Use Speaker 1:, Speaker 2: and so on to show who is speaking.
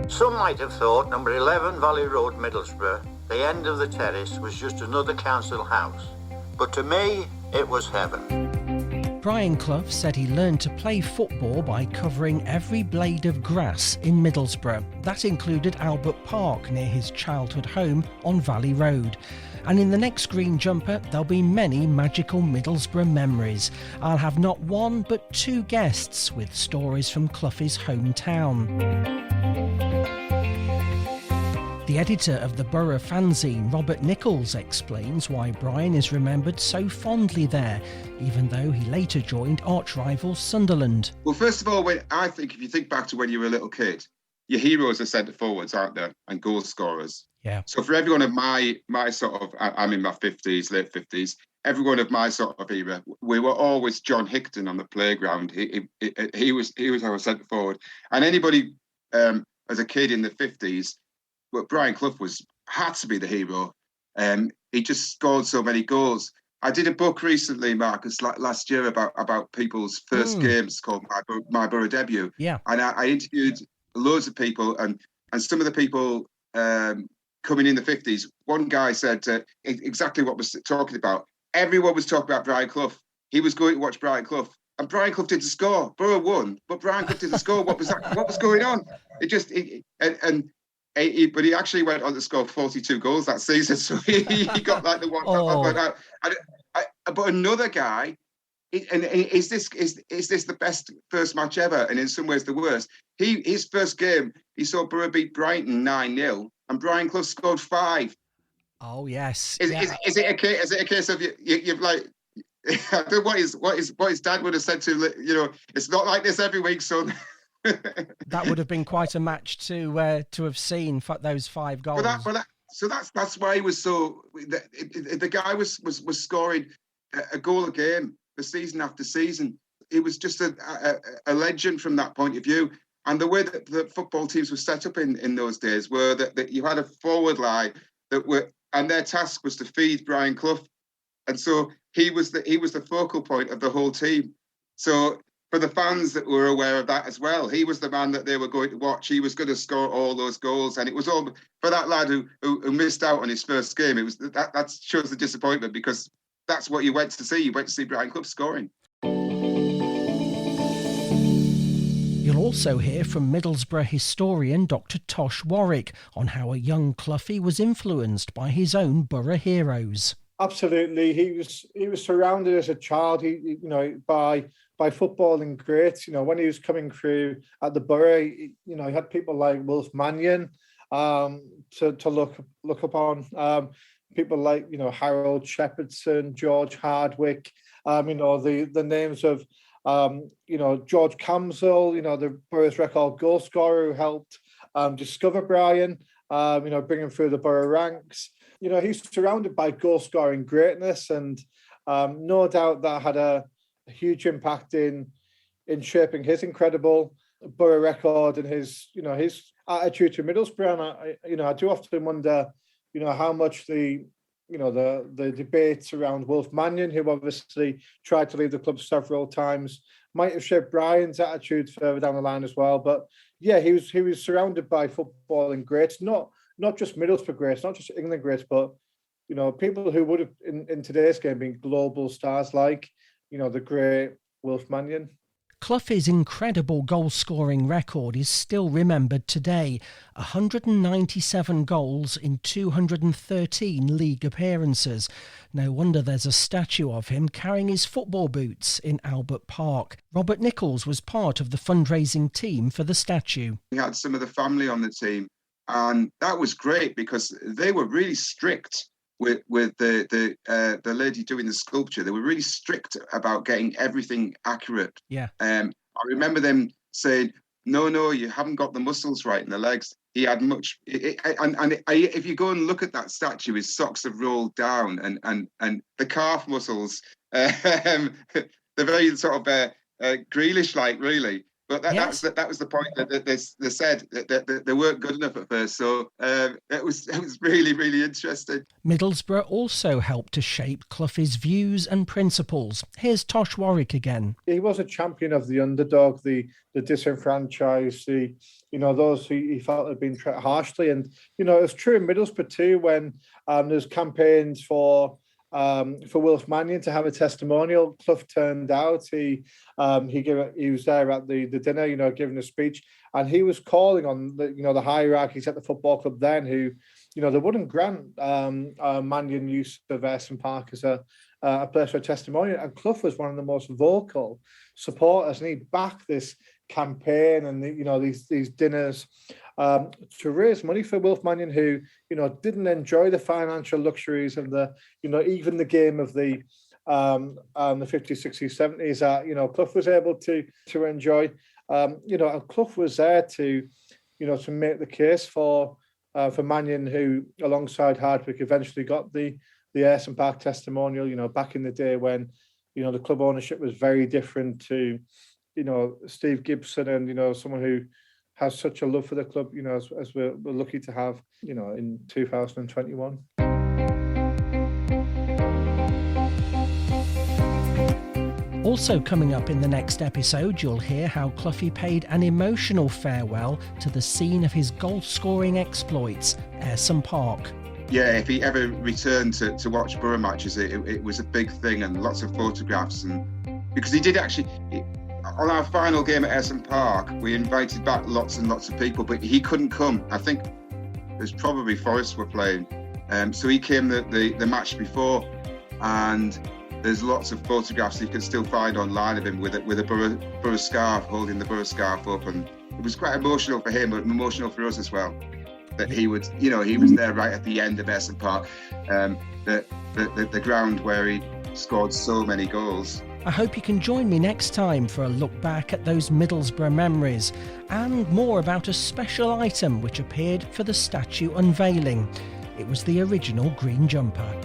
Speaker 1: Some might have thought number 11 Valley Road, Middlesbrough, the end of the terrace, was just another council house. But to me, it was heaven.
Speaker 2: Brian Clough said he learned to play football by covering every blade of grass in Middlesbrough. That included Albert Park near his childhood home on Valley Road. And in the next Green Jumper, there'll be many magical Middlesbrough memories. I'll have not one but two guests with stories from Cloughie's hometown. The editor of the Boro fanzine, Robert Nicholls, explains why Brian is remembered so fondly there, even though he later joined arch-rival Sunderland.
Speaker 3: Well, first of all, I think if you think back to when you were a little kid, your heroes are centre forwards, aren't they? And goal scorers.
Speaker 2: Yeah.
Speaker 3: So for everyone of my sort of, I'm in my 50s, late 50s, everyone of my sort of era, we were always John Hickton on the playground. He was our centre forward. And anybody as a kid in the 50s, well, Brian Clough had to be the hero. He just scored so many goals. I did a book recently, Marcus, last year about people's first games called My Boro Debut.
Speaker 2: Yeah.
Speaker 3: And I interviewed loads of people, and some of the people coming in the 50s. One guy said exactly what was talking about. Everyone was talking about Brian Clough. He was going to watch Brian Clough, and Brian Clough didn't score. Boro won, but Brian Clough didn't score. What was that? What was going on? But he actually went on to score 42 goals that season, so he got like the one.
Speaker 2: Oh.
Speaker 3: But another guy, and is this the best first match ever? And in some ways the worst. His first game, he saw Boro beat Brighton 9-0, and Brian Clough scored 5.
Speaker 2: Oh yes.
Speaker 3: Is it a case of you've like? I don't know what his dad would have said to it's not like this every week, son.
Speaker 2: That would have been quite a match to have seen those 5 goals.
Speaker 3: So that's why he was so. The guy was scoring a goal a game, the season after season. He was just a legend from that point of view. And the way that the football teams were set up in those days were that you had a forward line and their task was to feed Brian Clough, and so he was the focal point of the whole team. So for the fans that were aware of that as well, he was the man that they were going to watch. He was going to score all those goals, and it was all for that lad who missed out on his first game. It was that shows the disappointment, because that's what you went to see. You went to see Brian Clough scoring.
Speaker 2: You'll also hear from Middlesbrough historian Dr Tosh Warwick on how a young Cloughie was influenced by his own Boro heroes.
Speaker 4: Absolutely, he was surrounded as a child, by footballing greats. When he was coming through at the Boro, he had people like Wolf Mannion to look upon. People like Harold Shepherdson, George Hardwick. The names of George Camsell, the Boro's record goal scorer who helped discover Brian. Bring him through the Boro ranks. He's surrounded by goal-scoring greatness, and no doubt that had a huge impact in shaping his incredible Boro record and his attitude to Middlesbrough. And I do often wonder, how much the debates around Wolf Mannion, who obviously tried to leave the club several times, might have shaped Brian's attitude further down the line as well. But yeah, he was surrounded by footballing greats, not just Middlesbrough greats, not just England greats, but people who would have in today's game been global stars like the great Wolf Mannion.
Speaker 2: Cloughie's incredible goal-scoring record is still remembered today. 197 goals in 213 league appearances. No wonder there's a statue of him carrying his football boots in Albert Park. Robert Nicholls was part of the fundraising team for the statue.
Speaker 3: We had some of the family on the team, and that was great because they were really strict with the lady doing the sculpture. They were really strict about getting everything accurate.
Speaker 2: Yeah.
Speaker 3: I remember them saying, no, you haven't got the muscles right in the legs. He had much, if you go and look at that statue, his socks have rolled down, and the calf muscles, they're very sort of Grealish-like, really. But that was the point that they said that they weren't good enough at first. So it was really, really interesting.
Speaker 2: Middlesbrough also helped to shape Cloughie's views and principles. Here's Tosh Warwick again.
Speaker 4: He was a champion of the underdog, the disenfranchised, the those who he felt had been treated harshly. And, it was true in Middlesbrough too, when there's campaigns for Wilf Mannion to have a testimonial. Clough turned out. He was there at the dinner, giving a speech, and he was calling on the hierarchies at the football club then, who, they wouldn't grant Mannion use of Ayresome Park as a place for a testimonial. And Clough was one of the most vocal supporters, and he backed this campaign and these dinners to raise money for Wilf Mannion, who didn't enjoy the financial luxuries of the even the game of the 50s, 60s, 70s that Clough was able to enjoy. And Clough was there to to make the case for Mannion, who alongside Hardwick eventually got the Ayresome Park testimonial. Back in the day when the club ownership was very different to Steve Gibson, and someone who has such a love for the club, as we're lucky to have, in 2021.
Speaker 2: Also coming up in the next episode, you'll hear how Cloughie paid an emotional farewell to the scene of his goal-scoring exploits, Ayresome Park.
Speaker 3: Yeah, if he ever returned to watch Boro matches, it was a big thing, and lots of photographs. And because he did actually, on our final game at Ayresome Park, we invited back lots and lots of people, but he couldn't come. I think there's probably Forest were playing, so he came the match before, and there's lots of photographs you can still find online of him with a Boro scarf, holding the Boro scarf up, and it was quite emotional for him, but emotional for us as well. That he was there right at the end of Ayresome Park, the ground where he scored so many goals.
Speaker 2: I hope you can join me next time for a look back at those Middlesbrough memories and more about a special item which appeared for the statue unveiling. It was the original green jumper.